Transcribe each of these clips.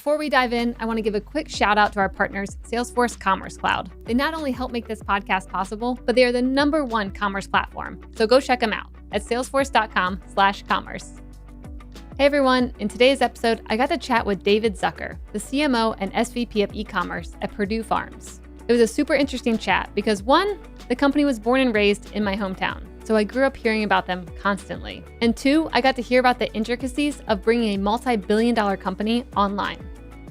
Before we dive in, I want to give a quick shout out to our partners, Salesforce Commerce Cloud. They not only help make this podcast possible, but they are the #1 commerce platform. So go check them out at salesforce.com/commerce. Hey everyone, in today's episode, I got to chat with David Zucker, the CMO and SVP of Ecommerce at Perdue Farms. It was a super interesting chat because one, the company was born and raised in my hometown, so I grew up hearing about them constantly. And two, I got to hear about the intricacies of bringing a multi-billion-dollar company online.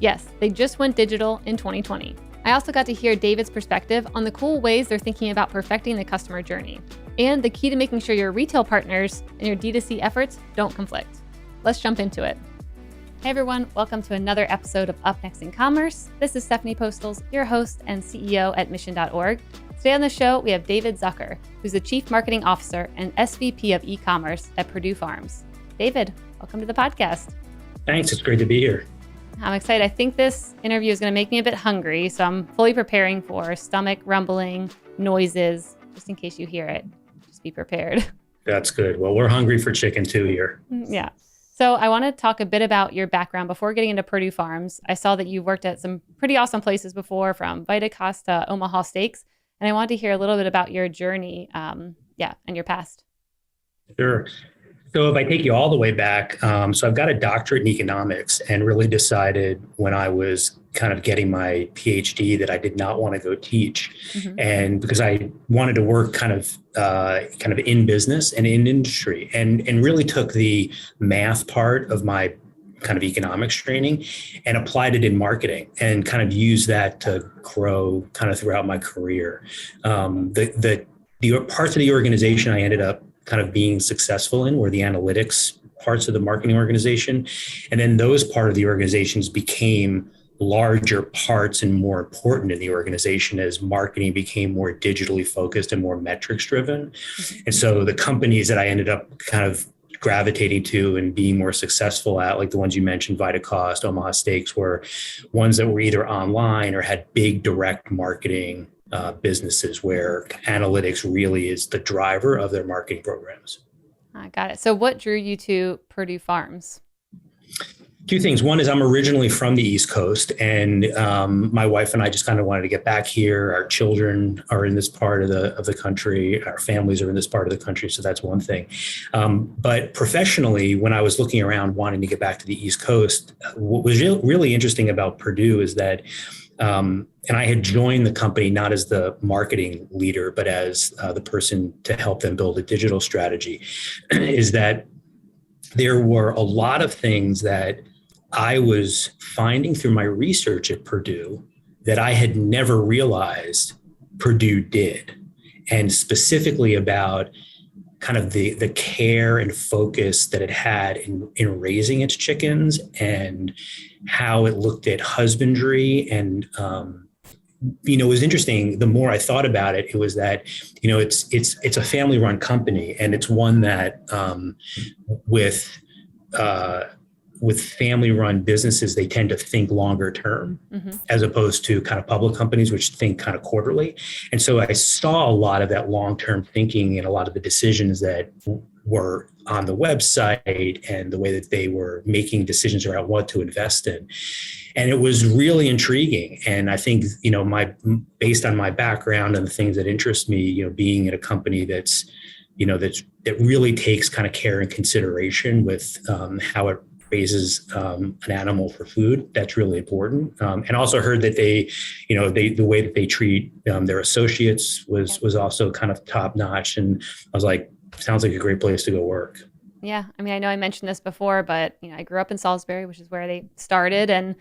Yes, they just went digital in 2020. I also got to hear David's perspective on the cool ways they're thinking about perfecting the customer journey and the key to making sure your retail partners and your DTC efforts don't conflict. Let's jump into it. Hey everyone, welcome to another episode of Up Next in Commerce. This is Stephanie Postles, your host and CEO at Mission.org. Today on the show, we have David Zucker, who's the Chief Marketing Officer and SVP of Ecommerce at Perdue Farms. David, welcome to the podcast. Thanks, it's great to be here. I'm excited. I think this interview is going to make me a bit hungry, so I'm fully preparing for stomach rumbling, noises, just in case you hear it. Just be prepared. That's good. Well, we're hungry for chicken too here. Yeah. So I want to talk a bit about your background before getting into Perdue Farms. I saw that you worked at some pretty awesome places before, from Vita Costa, Omaha Steaks, and I wanted to hear a little bit about your journey, and your past. Sure. So if I take you all the way back, so I've got a doctorate in economics and really decided when I was kind of getting my PhD that I did not want to go teach. Mm-hmm. And because I wanted to work kind of in business and in industry, and really took the math part of my kind of economics training and applied it in marketing and kind of used that to grow kind of throughout my career. The parts of the organization I ended up kind of being successful in were the analytics parts of the marketing organization. And then those part of the organizations became larger parts and more important in the organization as marketing became more digitally focused and more metrics driven. Mm-hmm. And so the companies that I ended up kind of gravitating to and being more successful at, like the ones you mentioned, Vita Costa, Omaha Steaks, were ones that were either online or had big direct marketing businesses where analytics really is the driver of their marketing programs. I got it. So what drew you to Perdue Farms? Two things. One is I'm originally from the East Coast, and my wife and I just kind of wanted to get back here. Our children are in this part of the country. Our families are in this part of the country. So that's one thing. But professionally, when I was looking around wanting to get back to the East Coast, what was really interesting about Perdue is that and I had joined the company not as the marketing leader, but as the person to help them build a digital strategy, is that there were a lot of things that I was finding through my research at Perdue that I had never realized Perdue did, and specifically about kind of the care and focus that it had in raising its chickens and how it looked at husbandry. And, it was interesting. The more I thought about it, it was that, it's a family run company, and it's one that with family run businesses, they tend to think longer term, mm-hmm. as opposed to kind of public companies, which think kind of quarterly. And so I saw a lot of that long-term thinking in a lot of the decisions that were on the website and the way that they were making decisions around what to invest in. And it was really intriguing. And I think, based on my background and the things that interest me, being at a company that really takes kind of care and consideration with how it raises an animal for food, that's really important. And also heard that the way that they treat their associates was also kind of top notch. And I was like, sounds like a great place to go work. Yeah. I mean, I know I mentioned this before, but I grew up in Salisbury, which is where they started, and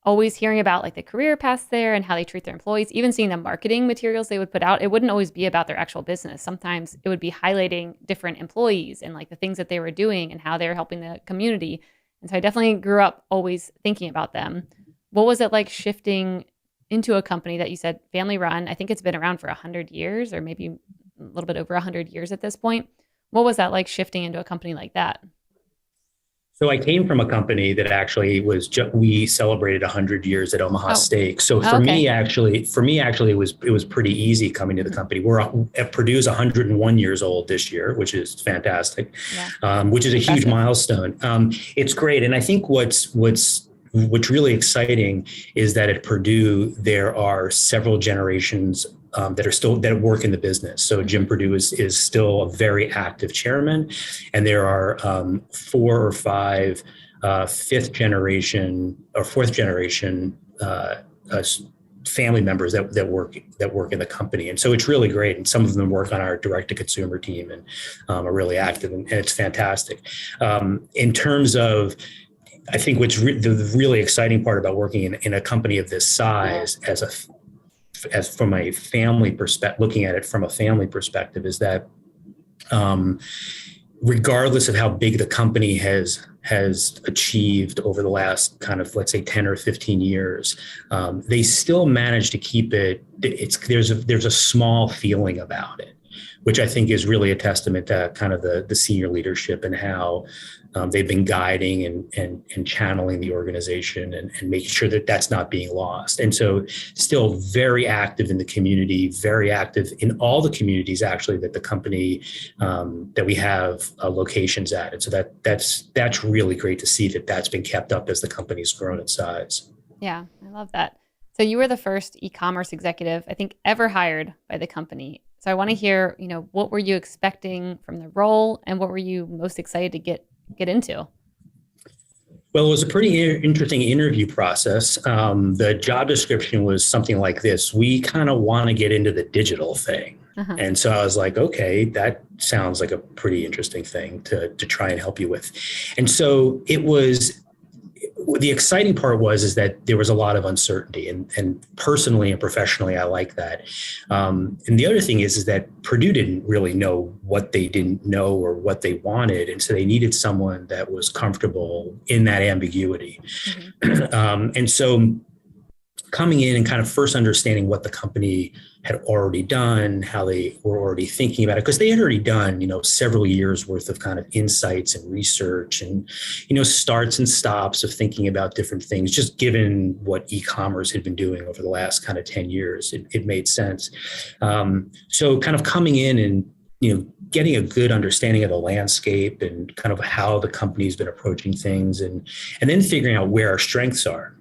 always hearing about like the career paths there and how they treat their employees, even seeing the marketing materials they would put out. It wouldn't always be about their actual business. Sometimes it would be highlighting different employees and like the things that they were doing and how they were helping the community. And so I definitely grew up always thinking about them. What was it like shifting into a company that you said family run? I think it's been around for 100 years or maybe a little bit over 100 years at this point. What was that like shifting into a company like that? So I came from a company that actually was we celebrated 100 years at Omaha Steaks. So for me, it was pretty easy coming to the company. We're at Purdue's 101 years old this year, which is fantastic, which is a huge milestone. It's great. And I think what's what's really exciting is that at Perdue, there are several generations that work in the business. So Jim Perdue is still a very active chairman, and there are 4 or 5 fifth generation or fourth generation family members that work in the company. And so it's really great. And some of them work on our direct to consumer team and are really active, and it's fantastic. In terms of, I think what's the really exciting part about working in a company of this size as from a family perspective, looking at it from a family perspective, is that regardless of how big the company has achieved over the last kind of, let's say, 10 or 15 years, they still manage to keep it. There's a small feeling about it, which I think is really a testament to kind of the senior leadership and how they've been guiding and channeling the organization and making sure that that's not being lost. And so still very active in the community, very active in all the communities actually that the company, that we have locations at. And so that's really great to see that that's been kept up as the company's grown in size. Yeah, I love that. So you were the first e-commerce executive, I think, ever hired by the company. So I want to hear, what were you expecting from the role, and what were you most excited to get into? Well, it was a pretty interesting interview process. The job description was something like this: we kind of want to get into the digital thing. Uh-huh. And so I was like, okay, that sounds like a pretty interesting thing to try and help you with. And so it was. The exciting part is that there was a lot of uncertainty, and personally and professionally, I like that. And the other thing is that Perdue didn't really know what they didn't know or what they wanted. And so they needed someone that was comfortable in that ambiguity. Mm-hmm. And so coming in and kind of first understanding what the company had already done, how they were already thinking about it, because they had already done, several years worth of kind of insights and research and, starts and stops of thinking about different things, just given what e-commerce had been doing over the last kind of 10 years, it made sense. So kind of coming in and, getting a good understanding of the landscape and kind of how the company's been approaching things, and then figuring out where our strengths are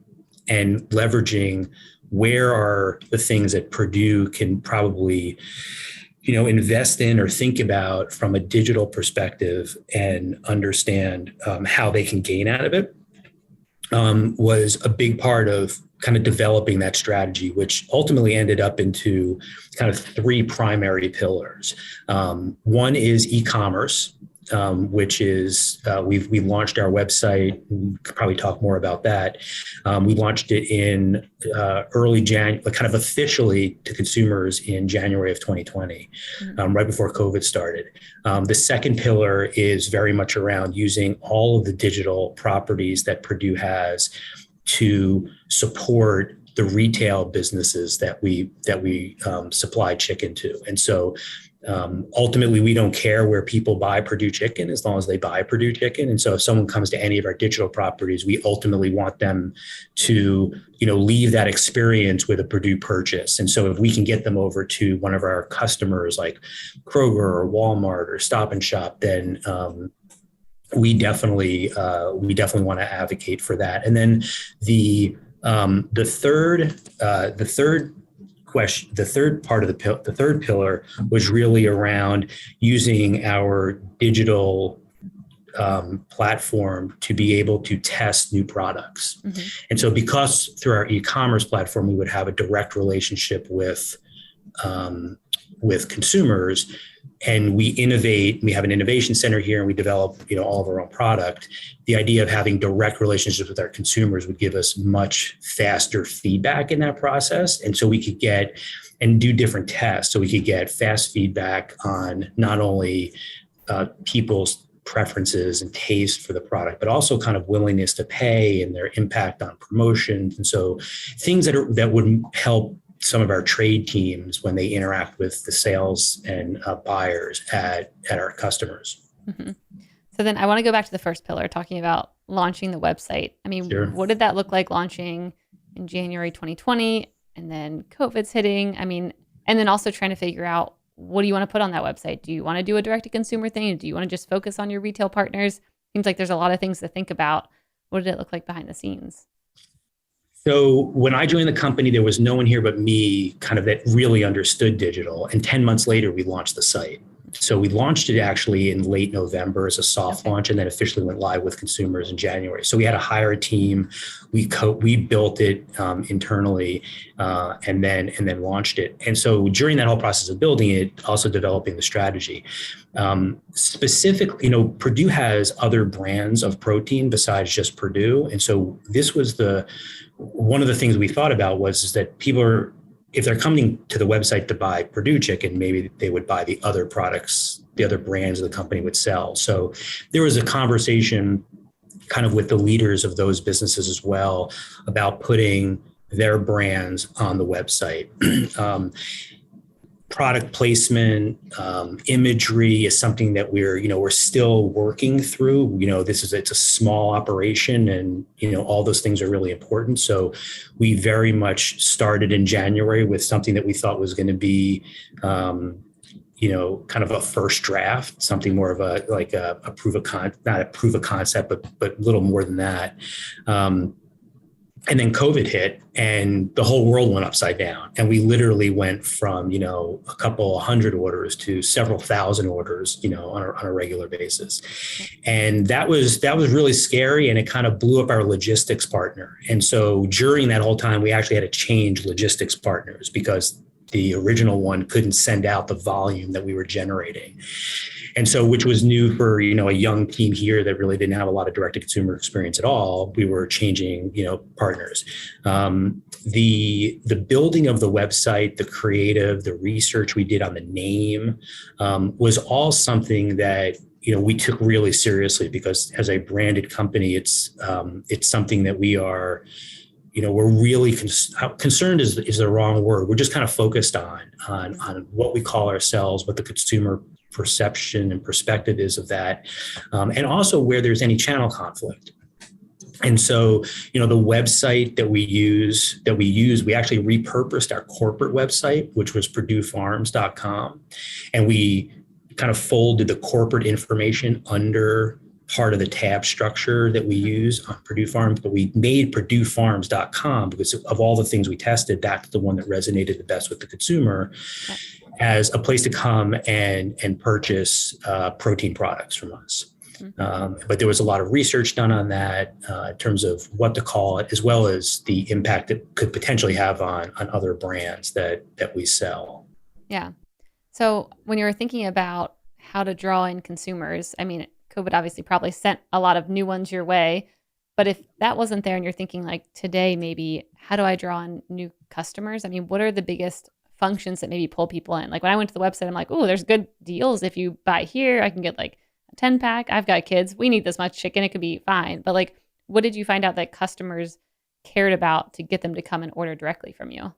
and leveraging where are the things that Perdue can probably, invest in or think about from a digital perspective and understand how they can gain out of it, was a big part of kind of developing that strategy, which ultimately ended up into kind of 3 primary pillars. One is e-commerce, which is we launched our website. We could probably talk more about that. We launched it in early January, kind of officially to consumers in January of 2020, right before COVID started. The second pillar is very much around using all of the digital properties that Perdue has to support the retail businesses that we supply chicken to. And so ultimately, we don't care where people buy Perdue chicken as long as they buy Perdue chicken. And so if someone comes to any of our digital properties, we ultimately want them to, leave that experience with a Perdue purchase. And so if we can get them over to one of our customers like Kroger or Walmart or Stop and Shop, then we definitely want to advocate for that. And then the third pillar was really around using our digital platform to be able to test new products. Mm-hmm. And so because through our e-commerce platform, we would have a direct relationship with consumers, and we innovate. We have an innovation center here, and we develop, all of our own product. The idea of having direct relationships with our consumers would give us much faster feedback in that process. And so we could get and do different tests. So we could get fast feedback on not only people's preferences and taste for the product, but also kind of willingness to pay and their impact on promotions. And so things that would help some of our trade teams when they interact with the sales and buyers at our customers. Mm-hmm. So then I want to go back to the first pillar, talking about launching the website. I mean, Sure. What did that look like launching in January 2020, and then COVID's hitting? I mean, and then also trying to figure out, what do you want to put on that website? Do you want to do a direct-to-consumer thing? Do you want to just focus on your retail partners? Seems like there's a lot of things to think about. What did it look like behind the scenes? So when I joined the company, there was no one here but me kind of that really understood digital. And 10 months later, we launched the site. So we launched it actually in late November as a soft launch, and then officially went live with consumers in January. So we had to hire a team. We built it internally, and then launched it. And so during that whole process of building it, also developing the strategy. Specifically, Perdue has other brands of protein besides just Perdue, and so this was one of the things we thought about is that people are, if they're coming to the website to buy Perdue chicken, maybe they would buy the other products, the other brands the company would sell. So there was a conversation kind of with the leaders of those businesses as well about putting their brands on the website. Product placement, imagery is something that we're still working through. It's a small operation, and all those things are really important. So we very much started in January with something that we thought was going to be, kind of a first draft, something more of a proof of not a proof of concept, but a little more than that. And then COVID hit and the whole world went upside down. And we literally went from, a couple hundred orders to several thousand orders, on a regular basis. And that was really scary. And it kind of blew up our logistics partner. And so during that whole time, we actually had to change logistics partners because the original one couldn't send out the volume that we were generating. And so, which was new for, a young team here that really didn't have a lot of direct to consumer experience at all. We were changing, partners. The building of the website, the creative, the research we did on the name was all something that, we took really seriously, because as a branded company, it's something that we are, we're really concerned is the wrong word. We're just kind of focused on what we call ourselves, what the consumer perception and perspective is of that, and also where there's any channel conflict. And so, the website that we use, we actually repurposed our corporate website, which was PerdueFarms.com, and we kind of folded the corporate information under part of the tab structure that we use on Perdue Farms, but we made PerdueFarms.com because of all the things we tested, that's the one that resonated the best with the consumer as a place to come and purchase protein products from us. But there was a lot of research done on that in terms of what to call it, as well as the impact it could potentially have on other brands that we sell. Yeah. So when you were thinking about how to draw in consumers, I mean, COVID obviously probably sent a lot of new ones your way, but if that wasn't there and you're thinking like today, maybe how do I draw in new customers? I mean, what are the biggest functions that maybe pull people in? Like when I went to the website, I'm like, oh, there's good deals. If you buy here, I can get like a 10 pack. I've got kids. We need this much chicken. It could be fine. But like, what did you find out that customers cared about to get them to come and order directly from you?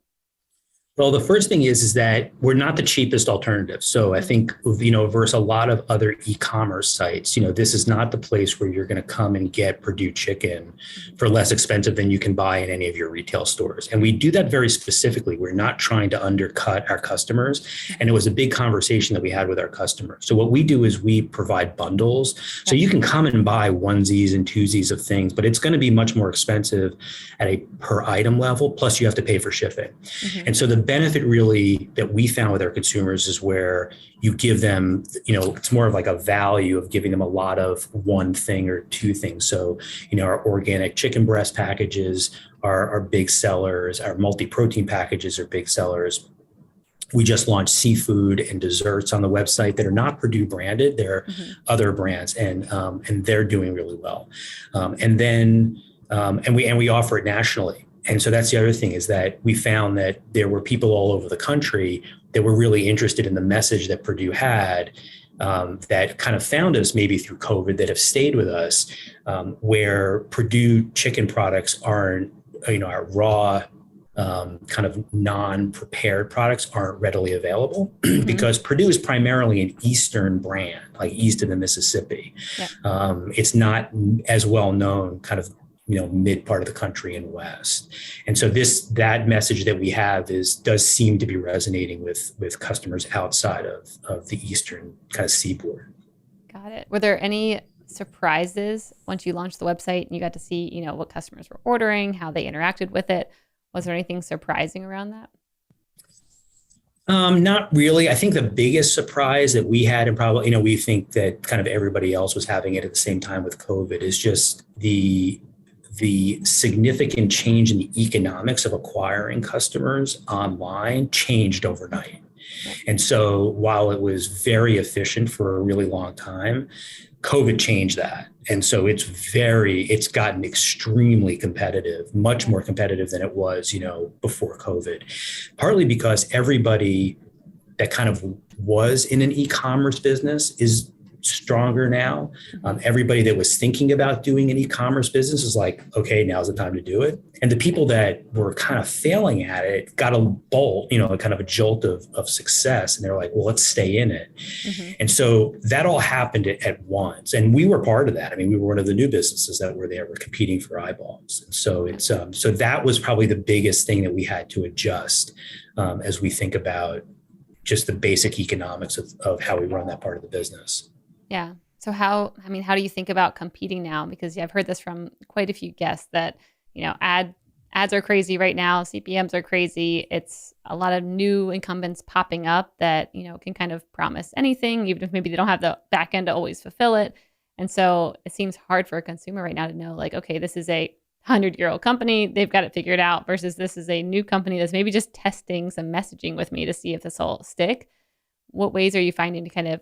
Well, the first thing is that we're not the cheapest alternative. So I think, versus a lot of other e-commerce sites, this is not the place where you're going to come and get Perdue chicken for less expensive than you can buy in any of your retail stores. And we do that very specifically. We're not trying to undercut our customers. And it was a big conversation that we had with our customers. So what we do is we provide bundles. So you can come and buy onesies and twosies of things, but it's going to be much more expensive at a per item level. Plus you have to pay for shipping. And so the benefit really that we found with our consumers is where you give them, it's more of like a value of giving them a lot of one thing or two things. So, our organic chicken breast packages are big sellers. Our multi-protein packages are big sellers. We just launched seafood and desserts on the website that are not Perdue branded. They're other brands, and they're doing really well. And we offer it nationally. And so that's the other thing, is that we found that there were people all over the country that were really interested in the message that Perdue had, that kind of found us maybe through COVID, that have stayed with us, where Perdue chicken products aren't, our raw, kind of non-prepared products aren't readily available because Perdue is primarily an Eastern brand, like east of the Mississippi. It's not as well known kind of mid part of the country and west. And so that message that we have does seem to be resonating with customers outside of the eastern kind of seaboard. Got it. Were there any surprises once you launched the website and you got to see, what customers were ordering, how they interacted with it? Was there anything surprising around that? Not really. I think the biggest surprise that we had, and probably, we think that kind of everybody else was having it at the same time with COVID, is just the significant change in the economics of acquiring customers online changed overnight. And so while it was very efficient for a really long time, COVID changed that. And so it's gotten extremely competitive, much more competitive than it was, before COVID, partly because everybody that kind of was in an e-commerce business is stronger now. Everybody that was thinking about doing an e-commerce business is like, okay, now's the time to do it. And the people that were kind of failing at it got a bolt, kind of a jolt of success. And they're like, well, let's stay in it. Mm-hmm. And so that all happened at once. And we were part of that. I mean, we were one of the new businesses that were there, were competing for eyeballs. And so so that was probably the biggest thing that we had to adjust as we think about just the basic economics of how we run that part of the business. Yeah. So how do you think about competing now? Because I've heard this from quite a few guests that, ads are crazy right now. CPMs are crazy. It's a lot of new incumbents popping up that, can kind of promise anything, even if maybe they don't have the back end to always fulfill it. And so it seems hard for a consumer right now to know, like, okay, this is a 100-year-old company. They've got it figured out versus this is a new company that's maybe just testing some messaging with me to see if this will stick. What ways are you finding to kind of,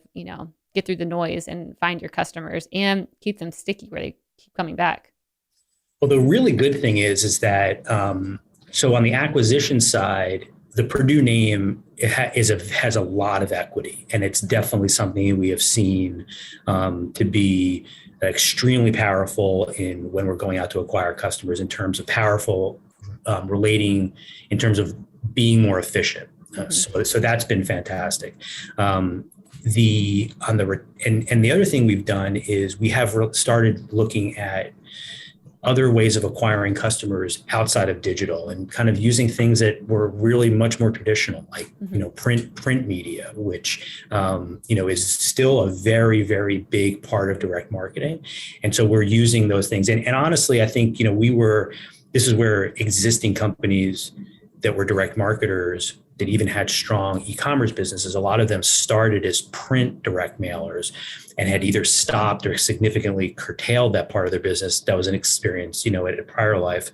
get through the noise and find your customers and keep them sticky where they keep coming back? Well, the really good thing is that, so on the acquisition side, the Perdue name has a lot of equity, and it's definitely something we have seen to be extremely powerful when we're going out to acquire customers in terms of powerful relating in terms of being more efficient. So that's been fantastic. The other thing we've done is we have started looking at other ways of acquiring customers outside of digital and kind of using things that were really much more traditional, like print media, which is still a very, very big part of direct marketing. And so we're using those things. And honestly, I think this is where existing companies that were direct marketers that even had strong e-commerce businesses, a lot of them started as print direct mailers and had either stopped or significantly curtailed that part of their business. That was an experience, at a prior life.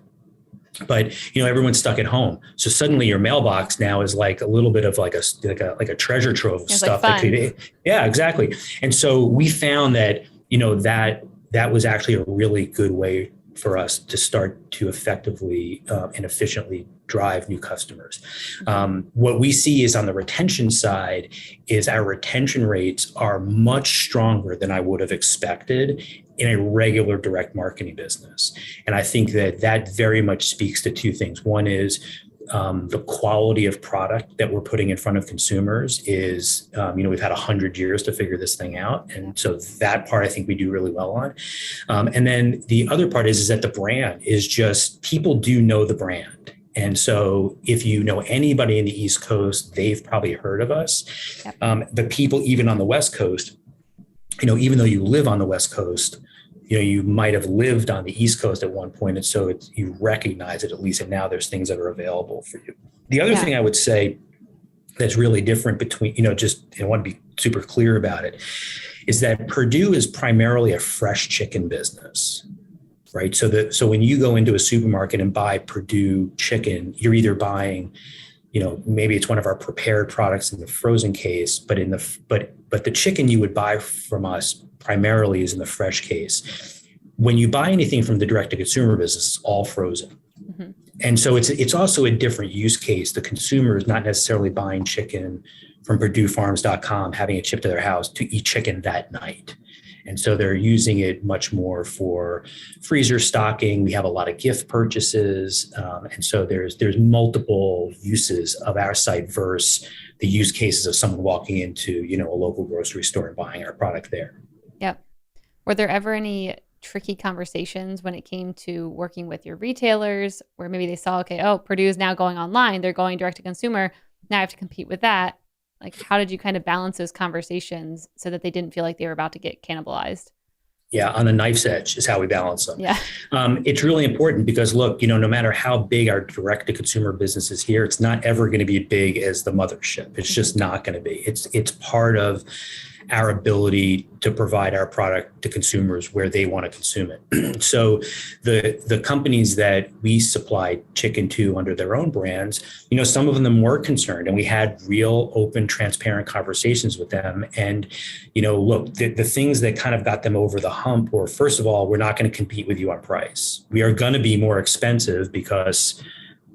But everyone's stuck at home, so suddenly your mailbox now is like a little bit of like a treasure trove of stuff. Yeah, exactly. And so we found that that was actually a really good way for us to start to effectively and efficiently drive new customers. What we see is on the retention side is our retention rates are much stronger than I would have expected in a regular direct marketing business. And I think that very much speaks to two things. One is the quality of product that we're putting in front of consumers is, we've had 100 years to figure this thing out. And so that part, I think we do really well on. And then the other part is that the brand is just, people do know the brand. And so if you know anybody in the East Coast, they've probably heard of us. Yep. The people even on the West Coast, even though you live on the West Coast, you might have lived on the East Coast at one point. And so you recognize it at least. And now there's things that are available for you. The other thing I would say that's really different between, I want to be super clear about it, is that Perdue is primarily a fresh chicken business, right? So when you go into a supermarket and buy Perdue chicken, you're either buying, maybe it's one of our prepared products in the frozen case, but the chicken you would buy from us primarily is in the fresh case. When you buy anything from the direct-to-consumer business, it's all frozen. Mm-hmm. And so it's also a different use case. The consumer is not necessarily buying chicken from PerdueFarms.com, having it shipped to their house to eat chicken that night. And so they're using it much more for freezer stocking. We have a lot of gift purchases. And so there's multiple uses of our site versus the use cases of someone walking into, a local grocery store and buying our product there. Yep. Were there ever any tricky conversations when it came to working with your retailers where maybe they saw, okay, Perdue is now going online, they're going direct to consumer, now I have to compete with that? Like, how did you kind of balance those conversations so that they didn't feel like they were about to get cannibalized? Yeah, on a knife's edge is how we balance them. Yeah. It's really important because look, no matter how big our direct to consumer business is here, it's not ever going to be big as the mothership. It's just not going to be. It's part of our ability to provide our product to consumers where they want to consume it. So the companies that we supply chicken to under their own brands, some of them were concerned, and we had real open, transparent conversations with them. And, look, the things that kind of got them over the hump were, first of all, we're not going to compete with you on price. We are going to be more expensive because,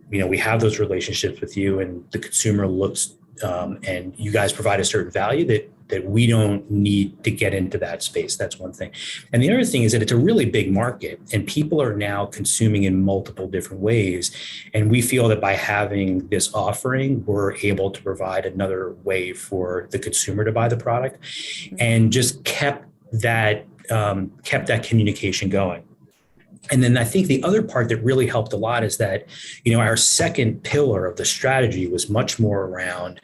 we have those relationships with you, and the consumer looks and you guys provide a certain value that we don't need to get into that space. That's one thing. And the other thing is that it's a really big market, and people are now consuming in multiple different ways. And we feel that by having this offering, we're able to provide another way for the consumer to buy the product, and just kept that communication going. And then I think the other part that really helped a lot is that, our second pillar of the strategy was much more around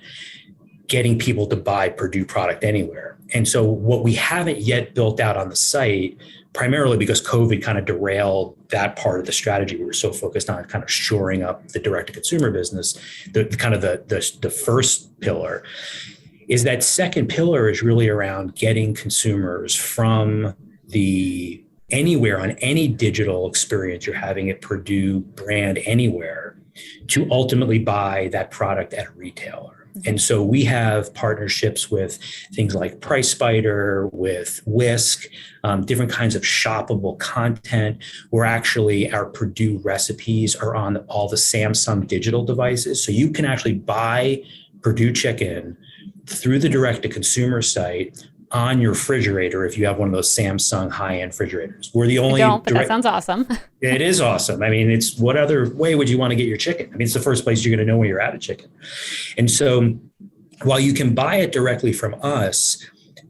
getting people to buy Perdue product anywhere. And so what we haven't yet built out on the site, primarily because COVID kind of derailed that part of the strategy, we were so focused on kind of shoring up the direct to consumer business, the first pillar, is that second pillar is really around getting consumers from the anywhere on any digital experience you're having at Perdue brand anywhere to ultimately buy that product at a retailer. And so we have partnerships with things like Price Spider, with Whisk, different kinds of shoppable content, where actually our Perdue recipes are on all the Samsung digital devices. So you can actually buy Perdue chicken through the direct-to-consumer site on your refrigerator if you have one of those Samsung high-end refrigerators. We're the only. But that sounds awesome. It is awesome. I mean, it's what other way would you want to get your chicken? I mean, it's the first place you're going to know when you're out of chicken. And so while you can buy it directly from us,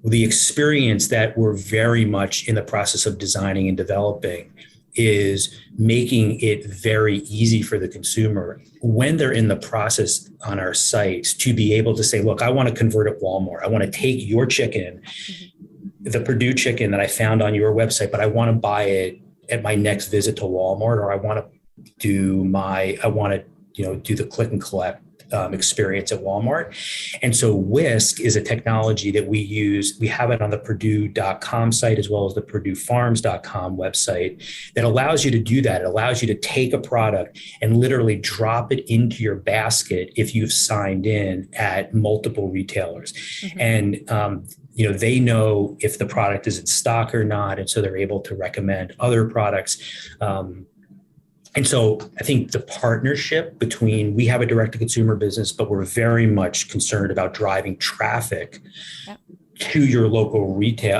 the experience that we're very much in the process of designing and developing is making it very easy for the consumer when they're in the process on our sites to be able to say, look, I want to convert at Walmart. I want to take your chicken, the Perdue chicken that I found on your website, but I want to buy it at my next visit to Walmart, or I want to do the click and collect experience at Walmart. And so Whisk is a technology that we use. We have it on the Perdue.com site as well as the PerdueFarms.com website that allows you to do that. It allows you to take a product and literally drop it into your basket if you've signed in at multiple retailers. And they know if the product is in stock or not. And so they're able to recommend other products. And so I think the partnership between, we have a direct-to-consumer business, but we're very much concerned about driving traffic to your local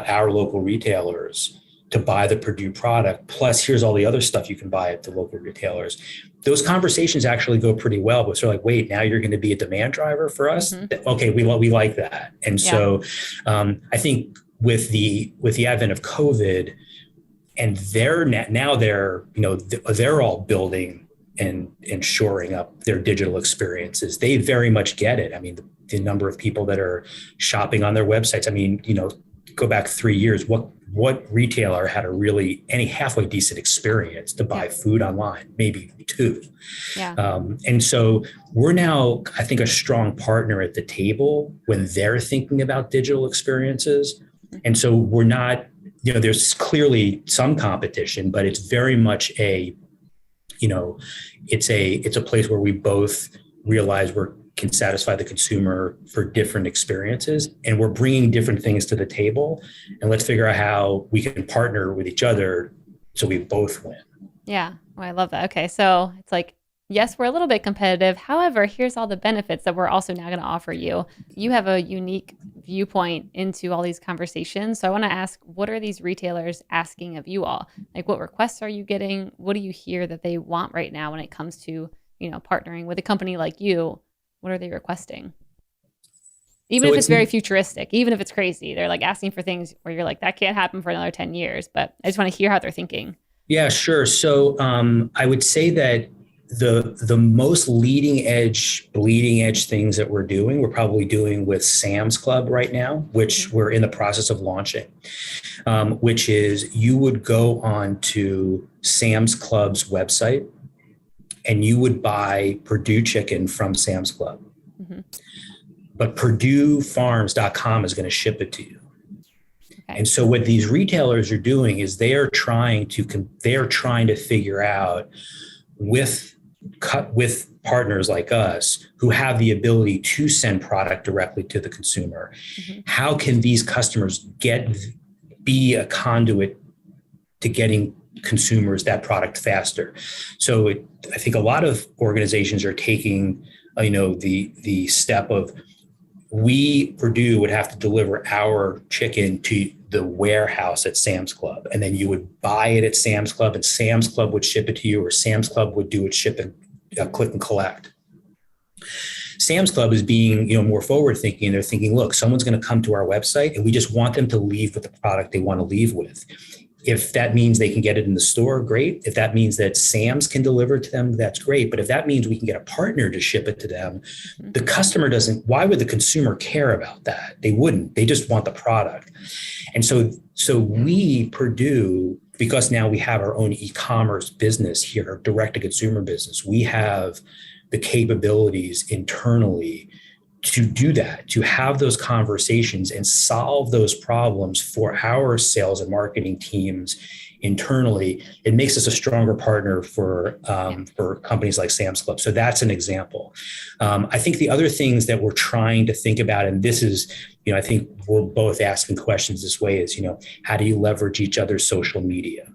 our local retailers to buy the Perdue product. Plus, here's all the other stuff you can buy at the local retailers. Those conversations actually go pretty well, but they're like, wait, now you're going to be a demand driver for us? Okay, we like that. And so I think with the advent of COVID, and they're all building and shoring up their digital experiences. They very much get it. I mean, the number of people that are shopping on their websites. I mean, go back 3 years, what retailer had any halfway decent experience to buy food online? Maybe 2. And so we're now, I think, a strong partner at the table when they're thinking about digital experiences. And so we're not, there's clearly some competition, but it's very much it's a place where we both realize we can satisfy the consumer for different experiences, and we're bringing different things to the table, and let's figure out how we can partner with each other so we both win. Yeah. Well, I love that. Okay. So it's like, yes, we're a little bit competitive. However, here's all the benefits that we're also now going to offer you. You have a unique viewpoint into all these conversations. So I want to ask, what are these retailers asking of you all? Like, what requests are you getting? What do you hear that they want right now when it comes to, partnering with a company like you? What are they requesting? Even if it's very futuristic, even if it's crazy, they're like asking for things where you're like, that can't happen for another 10 years. But I just want to hear how they're thinking. Yeah, sure. So I would say that the most bleeding edge things that we're doing, we're probably doing with Sam's Club right now, which we're in the process of launching, which is you would go on to Sam's Club's website and you would buy Perdue chicken from Sam's Club. But PerdueFarms.com is going to ship it to you. Okay. And so what these retailers are doing is they are trying to figure out with partners like us who have the ability to send product directly to the consumer. How can these customers be a conduit to getting consumers that product faster? So I think a lot of organizations are taking, the step of Perdue would have to deliver our chicken to the warehouse at Sam's Club. And then you would buy it at Sam's Club and Sam's Club would ship it to you, or Sam's Club would do its ship and click and collect. Sam's Club is being, more forward thinking. They're thinking, look, someone's going to come to our website and we just want them to leave with the product they want to leave with. If that means they can get it in the store, great. If that means that Sam's can deliver to them, that's great. But if that means we can get a partner to ship it to them, the customer why would the consumer care about that? They wouldn't. They just want the product. And so we, Perdue, because now we have our own e-commerce business here, our direct-to-consumer business, we have the capabilities internally to do that, to have those conversations and solve those problems for our sales and marketing teams internally. It makes us a stronger partner for companies like Sam's Club. So that's an example. I think the other things that we're trying to think about, and this is, I think we're both asking questions this way, is, how do you leverage each other's social media?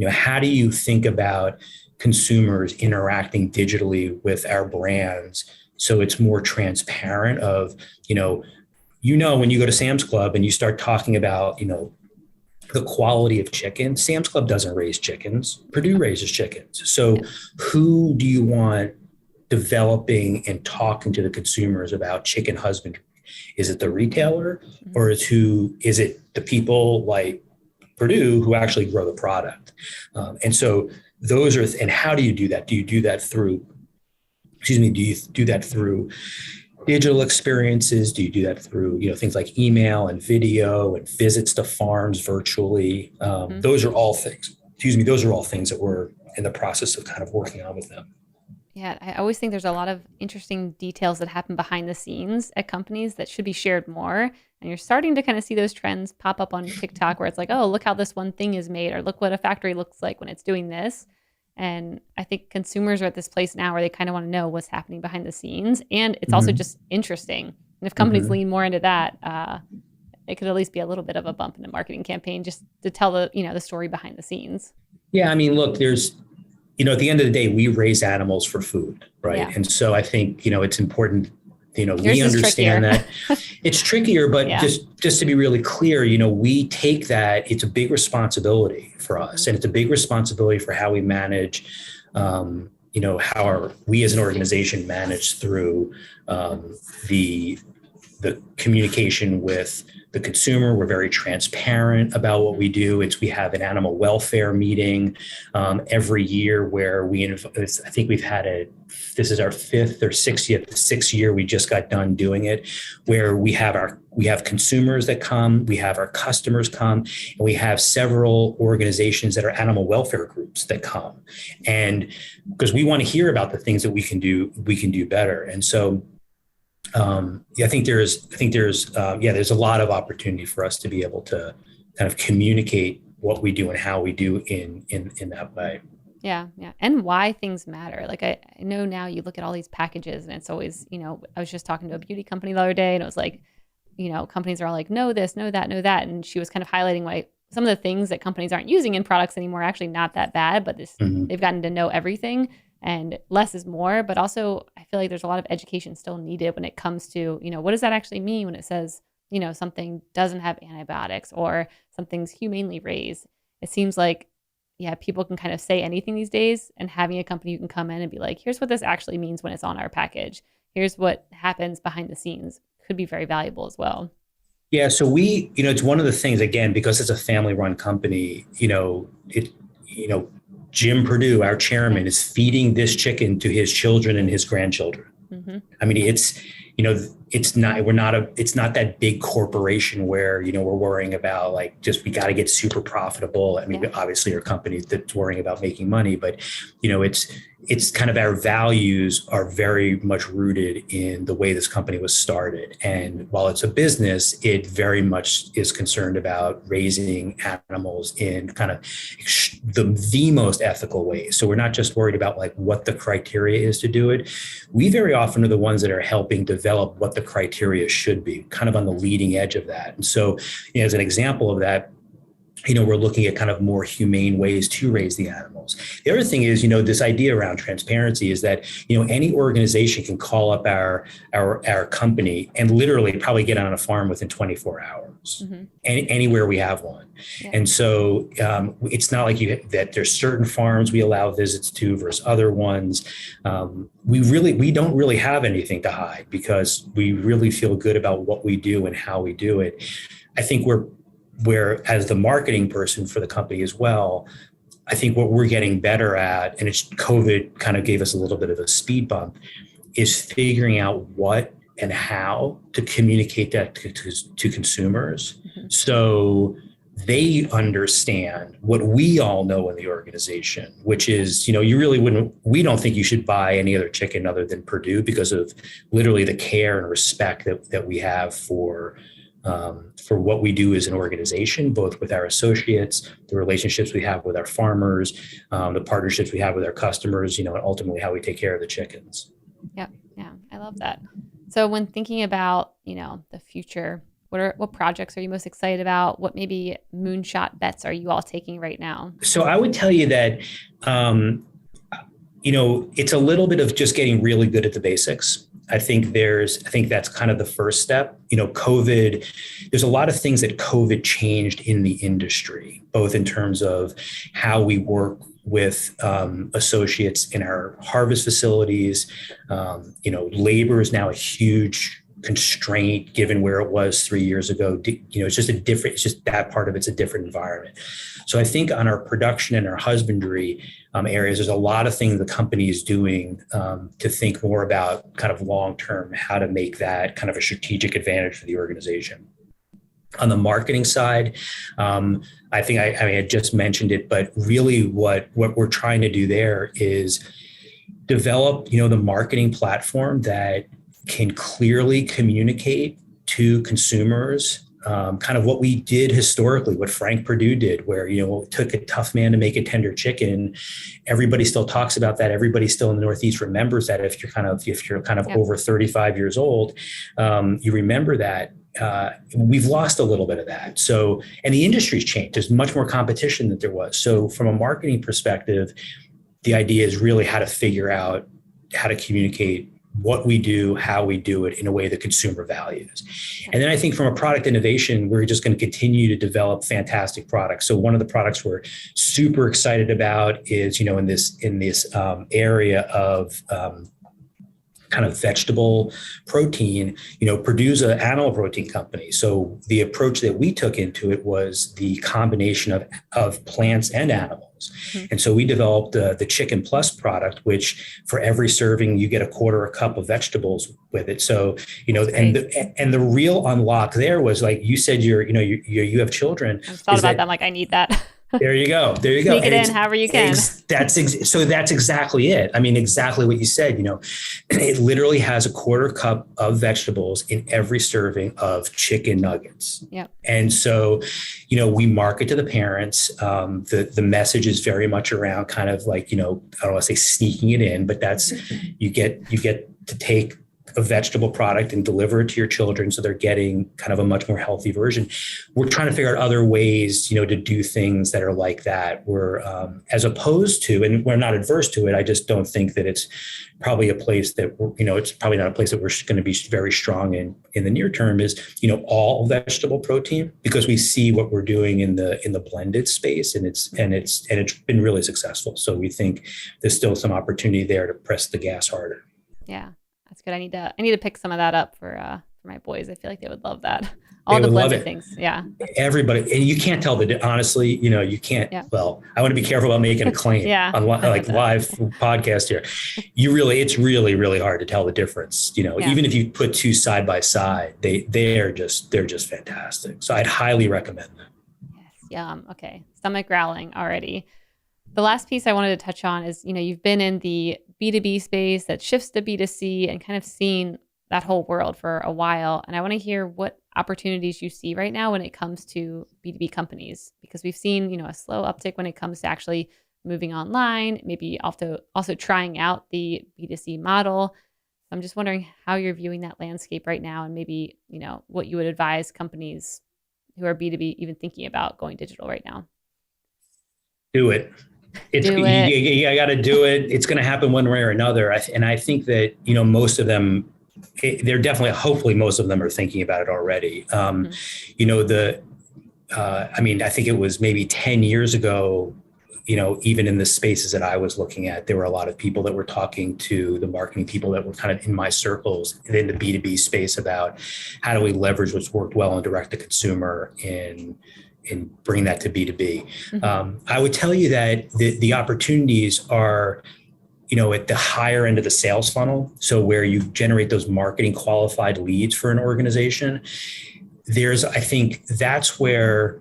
How do you think about consumers interacting digitally with our brands so it's more transparent of, when you go to Sam's Club and you start talking about, the quality of chicken, Sam's Club doesn't raise chickens, Perdue raises chickens. So who do you want developing and talking to the consumers about chicken husbandry? Is it the retailer or is it the people like Perdue who actually grow the product? And so and how do you do that? Do you do that through digital experiences? Do you do that through, things like email and video and visits to farms virtually? Those are all things that we're in the process of kind of working on with them. Yeah, I always think there's a lot of interesting details that happen behind the scenes at companies that should be shared more. And you're starting to kind of see those trends pop up on TikTok where it's like, oh, look how this one thing is made, or look what a factory looks like when it's doing this. And I think consumers are at this place now where they kind of want to know what's happening behind the scenes. And it's also just interesting. And if companies lean more into that, it could at least be a little bit of a bump in the marketing campaign just to tell the story behind the scenes. Yeah, I mean, look, there's, at the end of the day, we raise animals for food, right? Yeah. And so I think, it's important, we understand that it's trickier, but just to be really clear, we take that, it's a big responsibility for us. And it's a big responsibility for how we manage, how we as an organization manage through the communication with the consumer. We're very transparent about what we do. We have an animal welfare meeting every year where I think we've had this is our fifth or sixth year. We just got done doing it, where we have consumers that come, we have our customers come, and we have several organizations that are animal welfare groups that come. And because we want to hear about the things that we can do better. And so I think there's a lot of opportunity for us to be able to kind of communicate what we do and how we do in that way. Yeah. And why things matter. Like I know now you look at all these packages and it's always, I was just talking to a beauty company the other day and it was like, companies are all like, no this, no that, no that. And she was kind of highlighting why some of the things that companies aren't using in products anymore are actually not that bad, but they've gotten to know everything. And less is more, but also I feel like there's a lot of education still needed when it comes to, what does that actually mean when it says, something doesn't have antibiotics or something's humanely raised. It seems like, people can kind of say anything these days, and having a company you can come in and be like, here's what this actually means when it's on our package. Here's what happens behind the scenes could be very valuable as well. Yeah. So it's one of the things, again, because it's a family run company, Jim Perdue, our chairman, is feeding this chicken to his children and his grandchildren. Mm-hmm. I mean, it's not that big corporation where, we're worrying about like, just, we got to get super profitable. I mean, obviously our company that's worrying about making money, but, it's kind of, our values are very much rooted in the way this company was started. And while it's a business, it very much is concerned about raising animals in kind of the most ethical way. So we're not just worried about like what the criteria is to do it. We very often are the ones that are helping develop what the criteria should be, kind of on the leading edge of that. And so, as an example of that, we're looking at kind of more humane ways to raise the animals. The other thing is, this idea around transparency is that, any organization can call up our company and literally probably get on a farm within 24 hours, anywhere we have one. Yeah. And so it's not like that there's certain farms we allow visits to versus other ones. We don't really have anything to hide because we really feel good about what we do and how we do it. I think where as the marketing person for the company as well, I think what we're getting better at, and COVID kind of gave us a little bit of a speed bump, is figuring out what and how to communicate that to consumers. Mm-hmm. So they understand what we all know in the organization, which is, we don't think you should buy any other chicken other than Perdue because of literally the care and respect that we have for what we do as an organization, both with our associates, the relationships we have with our farmers, the partnerships we have with our customers, and ultimately how we take care of the chickens. Yep. Yeah. I love that. So when thinking about, the future, what projects are you most excited about? What maybe moonshot bets are you all taking right now? So I would tell you that, it's a little bit of just getting really good at the basics. I think that's kind of the first step. COVID, there's a lot of things that COVID changed in the industry, both in terms of how we work with associates in our harvest facilities. Labor is now a huge constraint given where it was 3 years ago. It's just that part of it's a different environment. So I think on our production and our husbandry areas, there's a lot of things the company is doing to think more about kind of long-term, how to make that kind of a strategic advantage for the organization. On the marketing side, I think I had just mentioned it, but really what we're trying to do there is develop, the marketing platform that can clearly communicate to consumers kind of what we did historically, what Frank Perdue did, where, it took a tough man to make a tender chicken. Everybody still talks about that. Everybody still in the Northeast remembers that. If you're kind of over 35 years old, you remember that. We've lost a little bit of that. So, and the industry's changed. There's much more competition than there was. So from a marketing perspective, the idea is really how to figure out how to communicate what we do, how we do it in a way the consumer values. And then I think from a product innovation, we're just going to continue to develop fantastic products. So one of the products we're super excited about is, in this area of kind of vegetable protein, Perdue's an animal protein company. So the approach that we took into it was the combination of plants and animals. Mm-hmm. And so we developed the Chicken Plus product, which for every serving, you get a quarter a cup of vegetables with it. So, and the real unlock there was, like you said, you have children. I thought about that. I'm like, I need that. There you go. Sneak it in however you can. That's exactly it. I mean, exactly what you said. It literally has a quarter cup of vegetables in every serving of chicken nuggets. Yep. And so, we market to the parents. The message is very much around kind of like, I don't want to say sneaking it in, but that's you get to take a vegetable product and deliver it to your children, so they're getting kind of a much more healthy version. We're trying to figure out other ways, to do things that are like that. We're as opposed to, and we're not adverse to it. I just don't think that it's probably a place that it's probably not a place that we're going to be very strong in the near term. Is all vegetable protein, because we see what we're doing in the blended space, and it's been really successful. So we think there's still some opportunity there to press the gas harder. Yeah. That's good. I need to pick some of that up for for my boys. I feel like they would love that. All They the would love blended it. things. Yeah. Everybody, and you can't tell honestly, you can't, Yeah. well, I want to be careful about making a claim Yeah, on I like get that. live podcast here. It's really, really hard to tell the difference. Yeah. Even if you put two side by side, they're just fantastic. So I'd highly recommend them. Yes. Yum. Okay. Stomach growling already. The last piece I wanted to touch on is, you've been in the B2B space that shifts to B2C and kind of seen that whole world for a while. And I want to hear what opportunities you see right now when it comes to B2B companies, because we've seen, a slow uptick when it comes to actually moving online, maybe also trying out the B2C model. I'm just wondering how you're viewing that landscape right now, and maybe, what you would advise companies who are B2B even thinking about going digital right now. Do it. You got to do it. It's going to happen one way or another. And I think that, most of them, they're definitely, hopefully most of them are thinking about it already. I think it was maybe 10 years ago, even in the spaces that I was looking at, there were a lot of people that were talking to the marketing people that were kind of in my circles in the B2B space about how do we leverage what's worked well in direct to consumer and bring that to B2B. Mm-hmm. I would tell you that the opportunities are, at the higher end of the sales funnel. So where you generate those marketing qualified leads for an organization, I think that's where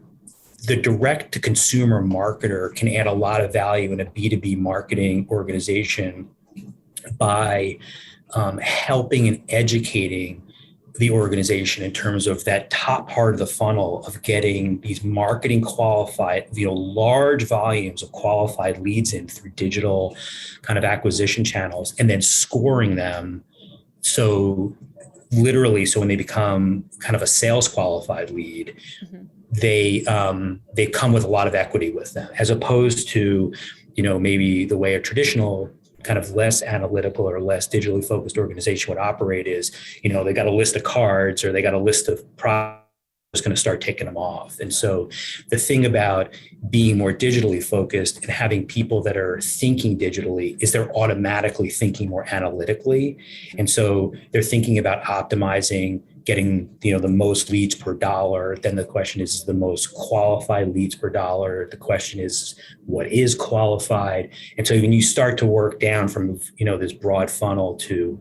the direct to consumer marketer can add a lot of value in a B2B marketing organization by helping and educating the organization in terms of that top part of the funnel of getting these marketing qualified, large volumes of qualified leads in through digital kind of acquisition channels, and then scoring them. So when they become kind of a sales qualified lead, mm-hmm. They come with a lot of equity with them, as opposed to, maybe the way a traditional kind of less analytical or less digitally focused organization would operate is, they got a list of cards or they got a list of products, going to start taking them off. And so the thing about being more digitally focused and having people that are thinking digitally is they're automatically thinking more analytically. And so they're thinking about optimizing, getting, the most leads per dollar. Then the question is the most qualified leads per dollar. The question is, what is qualified? And so when you start to work down from, this broad funnel to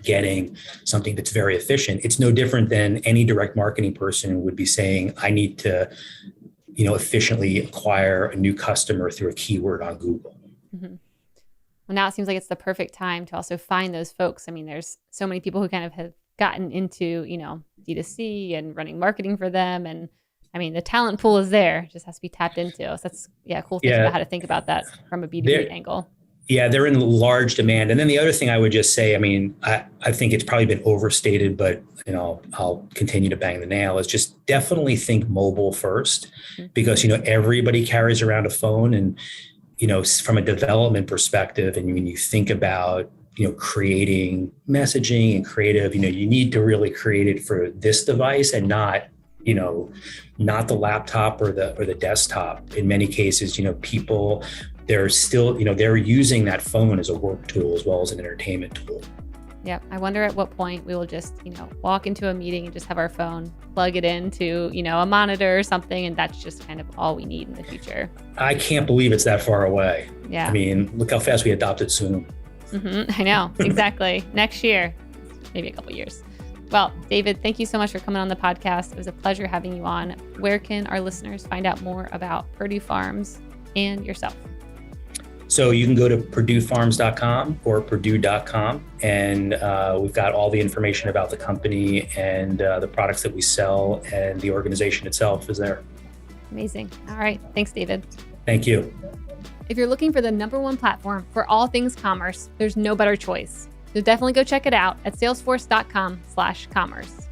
getting something that's very efficient, it's no different than any direct marketing person would be saying, I need to, efficiently acquire a new customer through a keyword on Google. Mm-hmm. Well, now it seems like it's the perfect time to also find those folks. I mean, there's so many people who kind of have gotten into, D2C and running marketing for them. And I mean, the talent pool is there, it just has to be tapped into. So that's cool thing about how to think about that from a B2B angle. Yeah, they're in large demand. And then the other thing I would just say, I think it's probably been overstated, but I'll continue to bang the nail, is just definitely think mobile first, because everybody carries around a phone, and from a development perspective, and when you think about creating messaging and creative, you need to really create it for this device and not the laptop or the desktop. In many cases, people, they're still, they're using that phone as a work tool as well as an entertainment tool. Yeah. I wonder at what point we will just, walk into a meeting and just have our phone, plug it into, a monitor or something. And that's just kind of all we need in the future. I can't believe it's that far away. Yeah. Look how fast we adopted Zoom. Mm-hmm. I know. Exactly. Next year, maybe a couple of years. Well, David, thank you so much for coming on the podcast. It was a pleasure having you on. Where can our listeners find out more about Perdue Farms and yourself? So you can go to perduefarms.com or perdue.com, and we've got all the information about the company and the products that we sell, and the organization itself is there. Amazing. All right. Thanks, David. Thank you. If you're looking for the #1 platform for all things commerce, there's no better choice. So definitely go check it out at salesforce.com/commerce.